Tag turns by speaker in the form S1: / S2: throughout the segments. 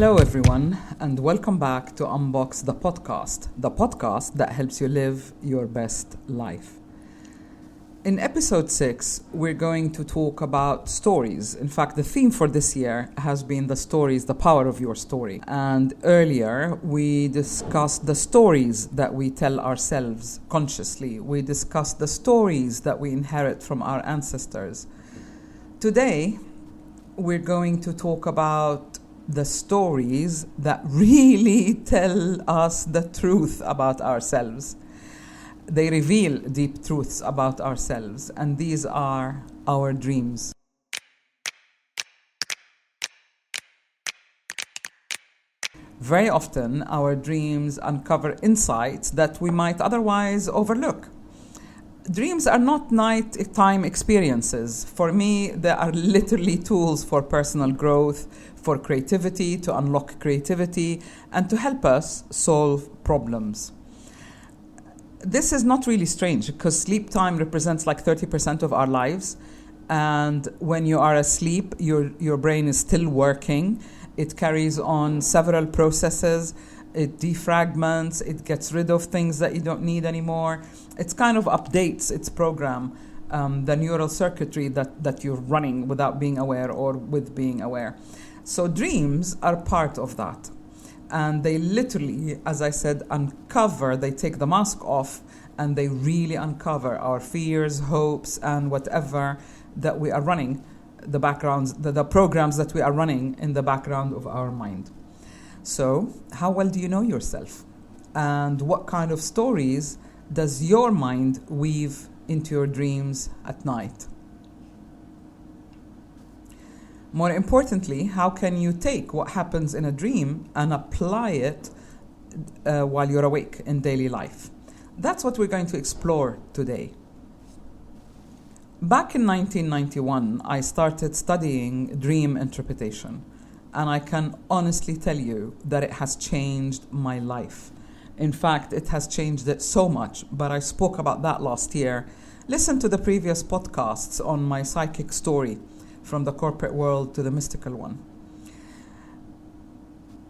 S1: Hello everyone, and welcome back to Unbox The podcast that helps you live your best life. In episode 6, we're going to talk about stories. In fact, the theme for this year has been the stories, the power of your story. And earlier, we discussed the stories that we tell ourselves consciously. We discussed the stories that we inherit from our ancestors. Today, we're going to talk about the stories that really tell us the truth about ourselves. They reveal deep truths about ourselves, and these are our dreams. Very often, our dreams uncover insights that we might otherwise overlook. Dreams are not nighttime experiences. For me, they are literally tools for personal growth, for creativity, to unlock creativity, and to help us solve problems. This is not really strange because sleep time represents like 30% of our lives. And when you are asleep, your brain is still working. It carries on several processes. It defragments. It gets rid of things that you don't need anymore. It kind of updates its program, the neural circuitry that you're running without being aware or with being aware. So dreams are part of that. And they literally, as I said, they take the mask off and they really uncover our fears, hopes, and whatever that we are running, the backgrounds, the programs that we are running in the background of our mind. So, how well do you know yourself? And what kind of stories does your mind weave into your dreams at night? More importantly, how can you take what happens in a dream and apply it while you're awake in daily life? That's what we're going to explore today. Back in 1991, I started studying dream interpretation, and I can honestly tell you that it has changed my life. In fact, it has changed it so much, but I spoke about that last year. Listen to the previous podcasts on my psychic story, from the corporate world to the mystical one.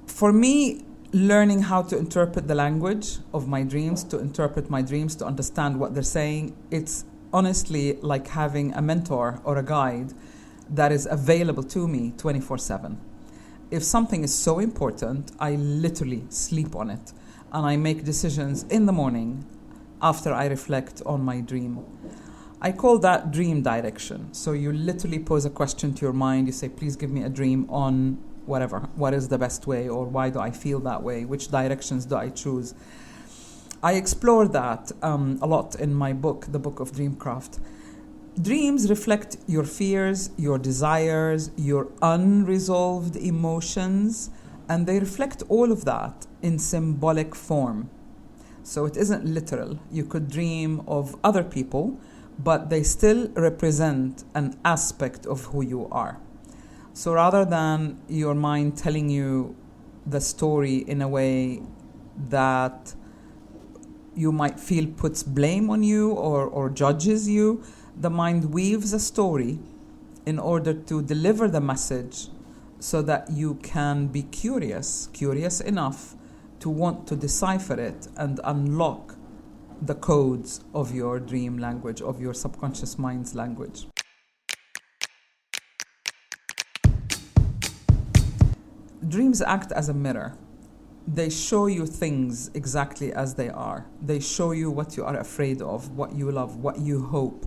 S1: For me, learning how to interpret the language of my dreams, to interpret my dreams, to understand what they're saying, it's honestly like having a mentor or a guide that is available to me 24/7. If something is so important, I literally sleep on it, and I make decisions in the morning after I reflect on my dream. I call that dream direction. So you literally pose a question to your mind. You say, please give me a dream on whatever. What is the best way, or why do I feel that way? Which directions do I choose? I explore that a lot in my book, the Book of Dreamcraft. Dreams reflect your fears, your desires, your unresolved emotions, and they reflect all of that in symbolic form. So it isn't literal. You could dream of other people, but they still represent an aspect of who you are. So rather than your mind telling you the story in a way that you might feel puts blame on you or judges you, the mind weaves a story in order to deliver the message so that you can be curious enough to want to decipher it and unlock the codes of your dream language, of your subconscious mind's language. Dreams act as a mirror. They show you things exactly as they are. They show you what you are afraid of, what you love, what you hope.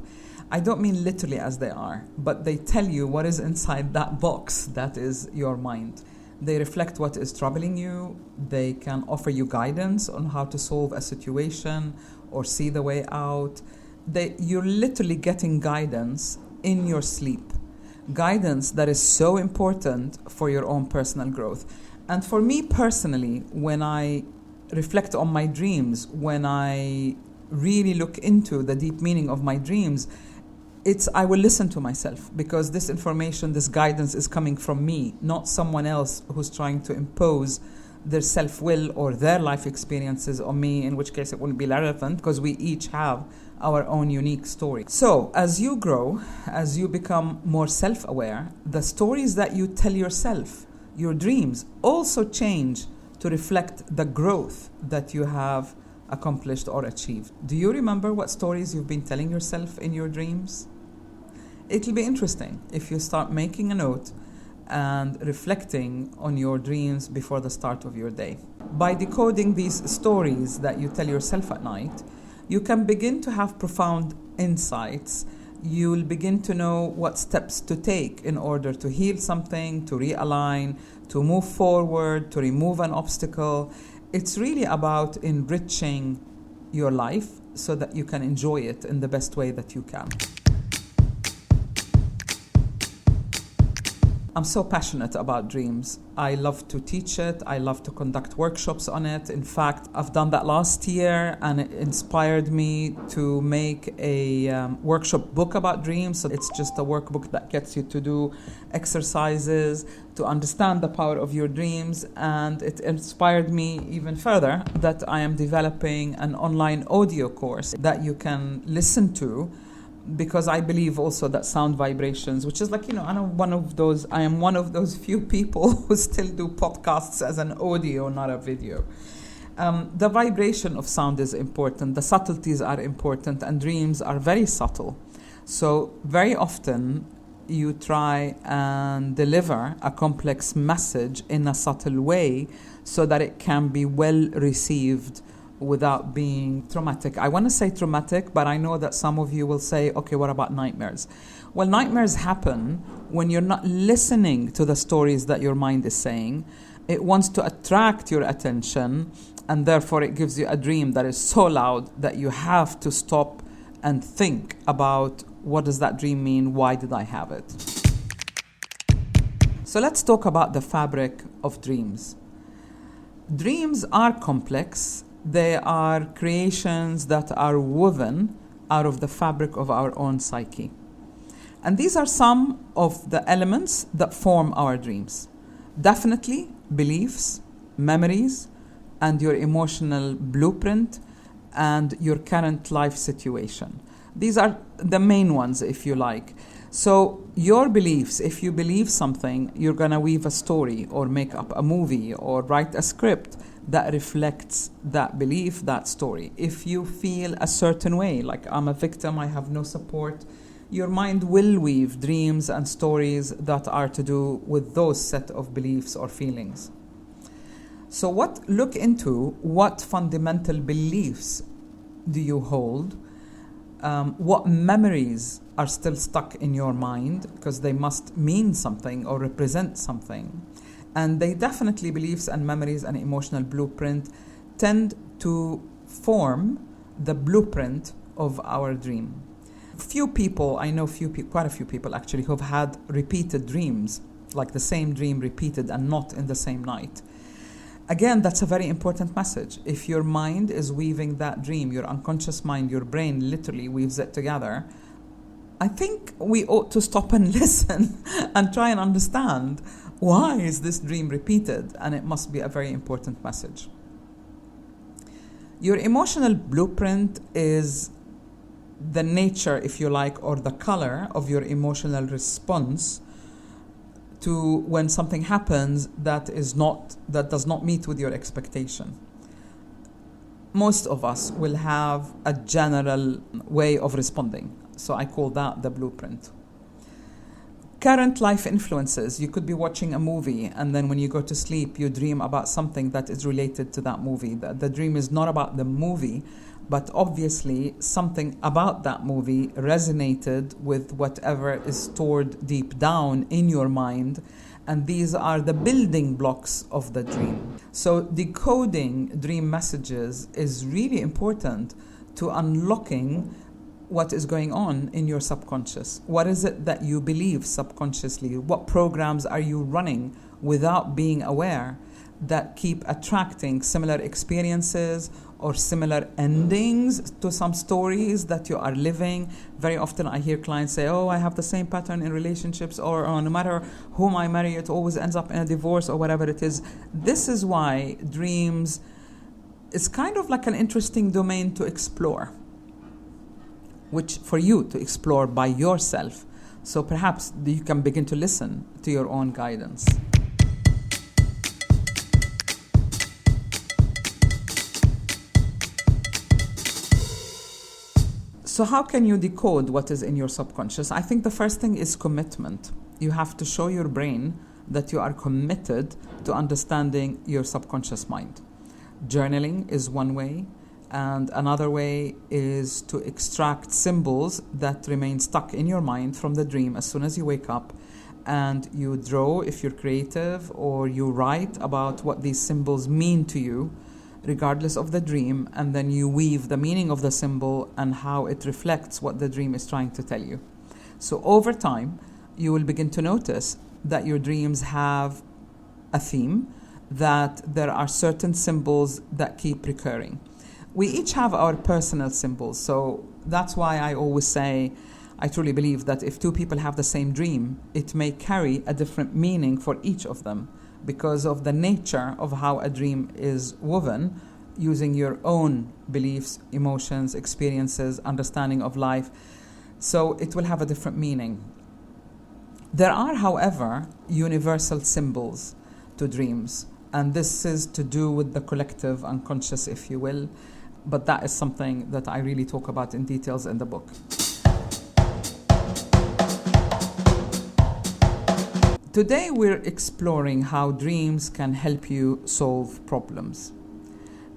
S1: I don't mean literally as they are, but they tell you what is inside that box that is your mind. They reflect what is troubling you. They can offer you guidance on how to solve a situation or see the way out. You're literally getting guidance in your sleep. Guidance that is so important for your own personal growth. And for me personally, when I reflect on my dreams, when I really look into the deep meaning of my dreams, I will listen to myself, because this information, this guidance is coming from me, not someone else who's trying to impose their self-will or their life experiences on me, in which case it wouldn't be relevant because we each have our own unique story. So as you grow, as you become more self-aware, the stories that you tell yourself your dreams also change to reflect the growth that you have accomplished or achieved. Do you remember what stories you've been telling yourself in your dreams? It'll be interesting if you start making a note and reflecting on your dreams before the start of your day. By decoding these stories that you tell yourself at night, you can begin to have profound insights. You'll begin to know what steps to take in order to heal something, to realign, to move forward, to remove an obstacle. It's really about enriching your life so that you can enjoy it in the best way that you can. I'm so passionate about dreams. I love to teach it. I love to conduct workshops on it. In fact, I've done that last year, and it inspired me to make a workshop book about dreams. So it's just a workbook that gets you to do exercises to understand the power of your dreams. And it inspired me even further that I am developing an online audio course that you can listen to, because I believe also that sound vibrations, which is like, I am one of those few people who still do podcasts as an audio, not a video. The vibration of sound is important. The subtleties are important, and dreams are very subtle. So very often you try and deliver a complex message in a subtle way so that it can be well received without being traumatic. I want to say traumatic, but I know that some of you will say, okay, what about nightmares? Well, nightmares happen when you're not listening to the stories that your mind is saying. It wants to attract your attention, and therefore it gives you a dream that is so loud that you have to stop and think about, what does that dream mean? Why did I have it? So let's talk about the fabric of dreams. Dreams are complex. They are creations that are woven out of the fabric of our own psyche. And these are some of the elements that form our dreams. Definitely beliefs, memories, and your emotional blueprint, and your current life situation. These are the main ones, if you like. So your beliefs, if you believe something, you're going to weave a story or make up a movie or write a script that reflects that belief, that story. If you feel a certain way, like I'm a victim, I have no support, your mind will weave dreams and stories that are to do with those set of beliefs or feelings. So look into what fundamental beliefs do you hold? What memories are still stuck in your mind, because they must mean something or represent something. And they definitely, beliefs and memories and emotional blueprint tend to form the blueprint of our dream. Quite a few people actually, who've had repeated dreams, like the same dream repeated and not in the same night. Again, that's a very important message. If your mind is weaving that dream, your unconscious mind, your brain literally weaves it together, I think we ought to stop and listen and try and understand, why is this dream repeated? And it must be a very important message. Your emotional blueprint is the nature, if you like, or the color of your emotional response to when something happens that does not meet with your expectation. Most of us will have a general way of responding. So I call that the blueprint. Current life influences. You could be watching a movie, and then when you go to sleep, you dream about something that is related to that movie. The dream is not about the movie, but obviously something about that movie resonated with whatever is stored deep down in your mind, and these are the building blocks of the dream. So decoding dream messages is really important to unlocking what is going on in your subconscious. What is it that you believe subconsciously? What programs are you running without being aware that keep attracting similar experiences or similar endings to some stories that you are living? Very often I hear clients say, I have the same pattern in relationships, or no matter whom I marry, it always ends up in a divorce, or whatever it is. This is why dreams is kind of like an interesting domain to explore, which for you to explore by yourself. So perhaps you can begin to listen to your own guidance. So how can you decode what is in your subconscious? I think the first thing is commitment. You have to show your brain that you are committed to understanding your subconscious mind. Journaling is one way, and another way is to extract symbols that remain stuck in your mind from the dream as soon as you wake up, and you draw if you're creative, or you write about what these symbols mean to you regardless of the dream, and then you weave the meaning of the symbol and how it reflects what the dream is trying to tell you. So over time, you will begin to notice that your dreams have a theme, that there are certain symbols that keep recurring. We each have our personal symbols, so that's why I always say, I truly believe that if two people have the same dream, it may carry a different meaning for each of them, because of the nature of how a dream is woven, using your own beliefs, emotions, experiences, understanding of life. So it will have a different meaning. There are, however, universal symbols to dreams, and this is to do with the collective unconscious, if you will, but that is something that I really talk about in details in the book. Today we're exploring how dreams can help you solve problems.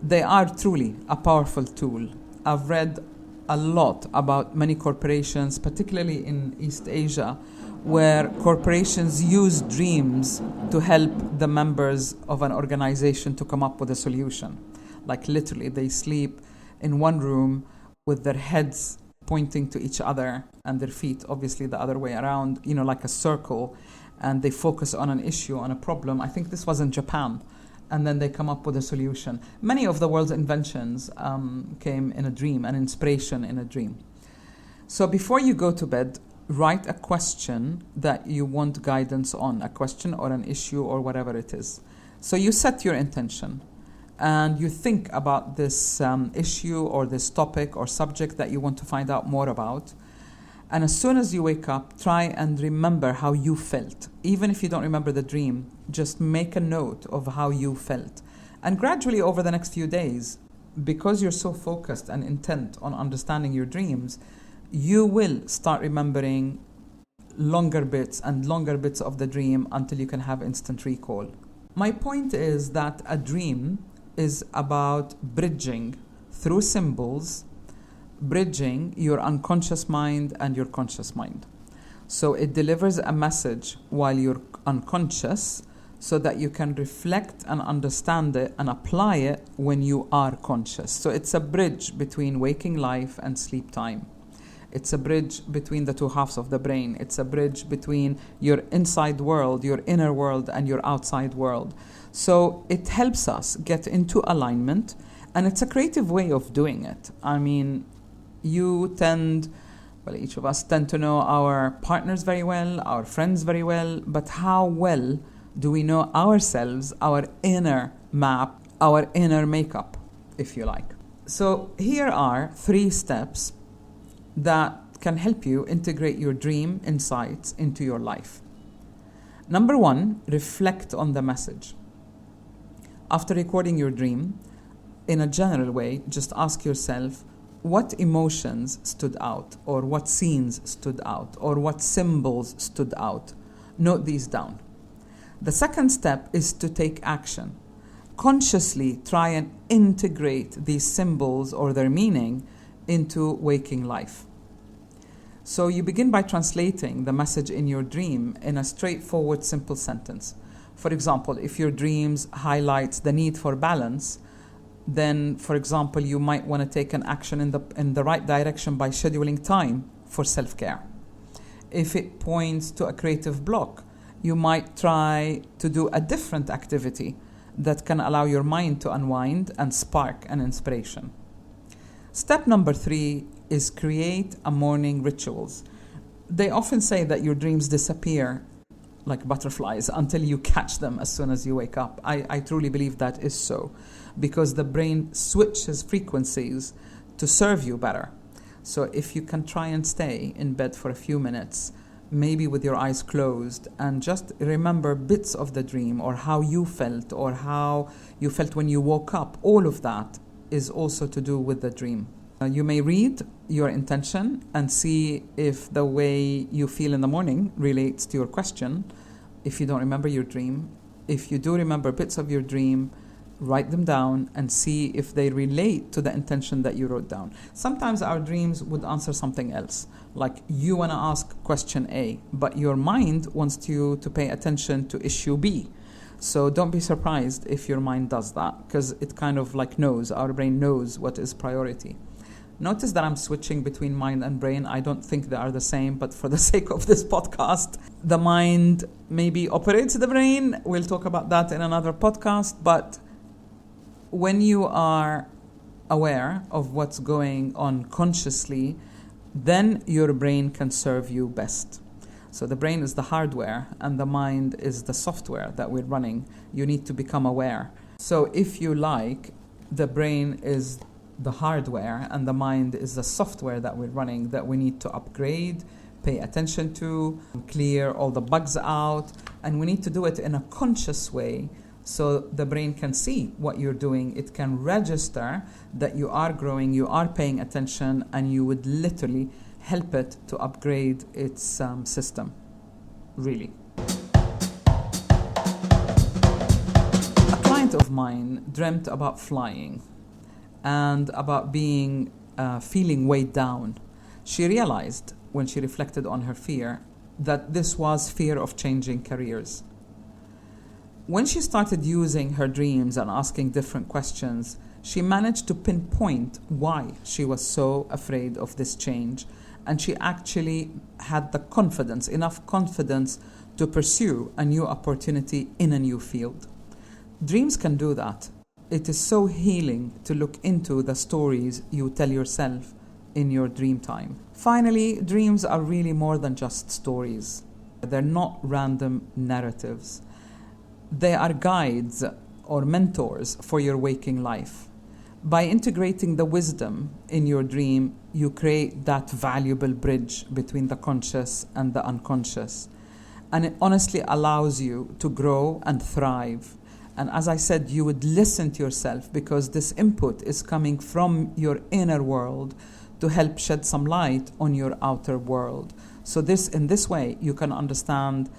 S1: They are truly a powerful tool. I've read a lot about many corporations, particularly in East Asia, where corporations use dreams to help the members of an organization to come up with a solution. Like literally, they sleep in one room with their heads pointing to each other and their feet obviously the other way around, like a circle, and they focus on an issue, on a problem. I think this was in Japan. And then they come up with a solution. Many of the world's inventions came in a dream, an inspiration in a dream. So before you go to bed, write a question that you want guidance on, a question or an issue or whatever it is. So you set your intention and you think about this issue or this topic or subject that you want to find out more about. And as soon as you wake up, try and remember how you felt. Even if you don't remember the dream, just make a note of how you felt. And gradually over the next few days, because you're so focused and intent on understanding your dreams, you will start remembering longer bits of the dream until you can have instant recall. My point is that a dream is about bridging through symbols, bridging your unconscious mind and your conscious mind. So it delivers a message while you're unconscious so that you can reflect and understand it and apply it when you are conscious. So it's a bridge between waking life and sleep time. It's a bridge between the two halves of the brain. It's a bridge between your inside world, your inner world, and your outside world. So it helps us get into alignment, and it's a creative way of doing it. I mean, each of us tend to know our partners very well, our friends very well, but how well do we know ourselves, our inner map, our inner makeup, if you like? So here are 3 steps that can help you integrate your dream insights into your life. Number 1, reflect on the message. After recording your dream, in a general way, just ask yourself, what emotions stood out, or what scenes stood out, or what symbols stood out? Note these down. The second step is to take action. Consciously try and integrate these symbols or their meaning into waking life. So you begin by translating the message in your dream in a straightforward, simple sentence. For example, if your dreams highlights the need for balance, then, for example, you might want to take an action in the right direction by scheduling time for self-care. If it points to a creative block, you might try to do a different activity that can allow your mind to unwind and spark an inspiration. Step number 3 is create a morning rituals. They often say that your dreams disappear like butterflies until you catch them as soon as you wake up. I truly believe that is so, because the brain switches frequencies to serve you better. So if you can try and stay in bed for a few minutes, maybe with your eyes closed, and just remember bits of the dream or how you felt when you woke up, all of that is also to do with the dream. You may read your intention and see if the way you feel in the morning relates to your question. If you don't remember your dream, if you do remember bits of your dream, write them down and see if they relate to the intention that you wrote down. Sometimes our dreams would answer something else, like you want to ask question A, but your mind wants you to pay attention to issue B. So don't be surprised if your mind does that, because it kind of like knows, our brain knows what is priority. Notice that I'm switching between mind and brain. I don't think they are the same, but for the sake of this podcast, the mind maybe operates the brain. We'll talk about that in another podcast. But when you are aware of what's going on consciously, then your brain can serve you best. So the brain is the hardware and the mind is the software that we're running. You need to become aware. So if you like, the brain is the hardware and the mind is the software that we're running, that we need to upgrade, pay attention to, clear all the bugs out, and we need to do it in a conscious way so the brain can see what you're doing. It can register that you are growing, you are paying attention, and you would literally help it to upgrade its system, really. A client of mine dreamt about flying and about feeling weighed down. She realized when she reflected on her fear that this was fear of changing careers. When she started using her dreams and asking different questions, she managed to pinpoint why she was so afraid of this change, and she actually had the confidence, enough confidence to pursue a new opportunity in a new field. Dreams can do that. It is so healing to look into the stories you tell yourself in your dream time. Finally, dreams are really more than just stories. They're not random narratives. They are guides or mentors for your waking life. By integrating the wisdom in your dream, you create that valuable bridge between the conscious and the unconscious. And it honestly allows you to grow and thrive. And as I said, you would listen to yourself because this input is coming from your inner world to help shed some light on your outer world. So in this way, you can understand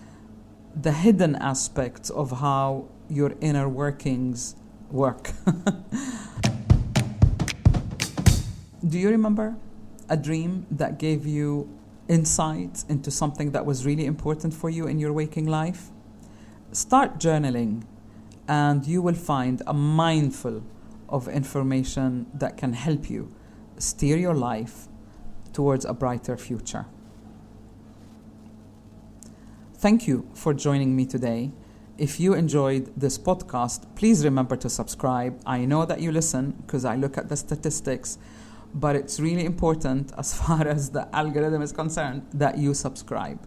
S1: the hidden aspects of how your inner workings work. Do you remember a dream that gave you insight into something that was really important for you in your waking life? Start journaling, and you will find a mindful of information that can help you steer your life towards a brighter future. Thank you for joining me today. If you enjoyed this podcast, please remember to subscribe. I know that you listen because I look at the statistics, but it's really important as far as the algorithm is concerned that you subscribe.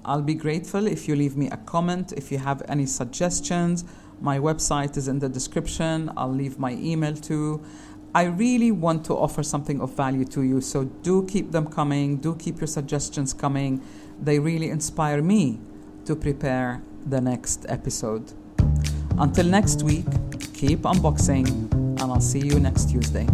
S1: I'll be grateful if you leave me a comment, if you have any suggestions. My website is in the description. I'll leave my email too. I really want to offer something of value to you, so do keep them coming. Do keep your suggestions coming. They really inspire me to prepare the next episode. Until next week, keep unboxing, and I'll see you next Tuesday.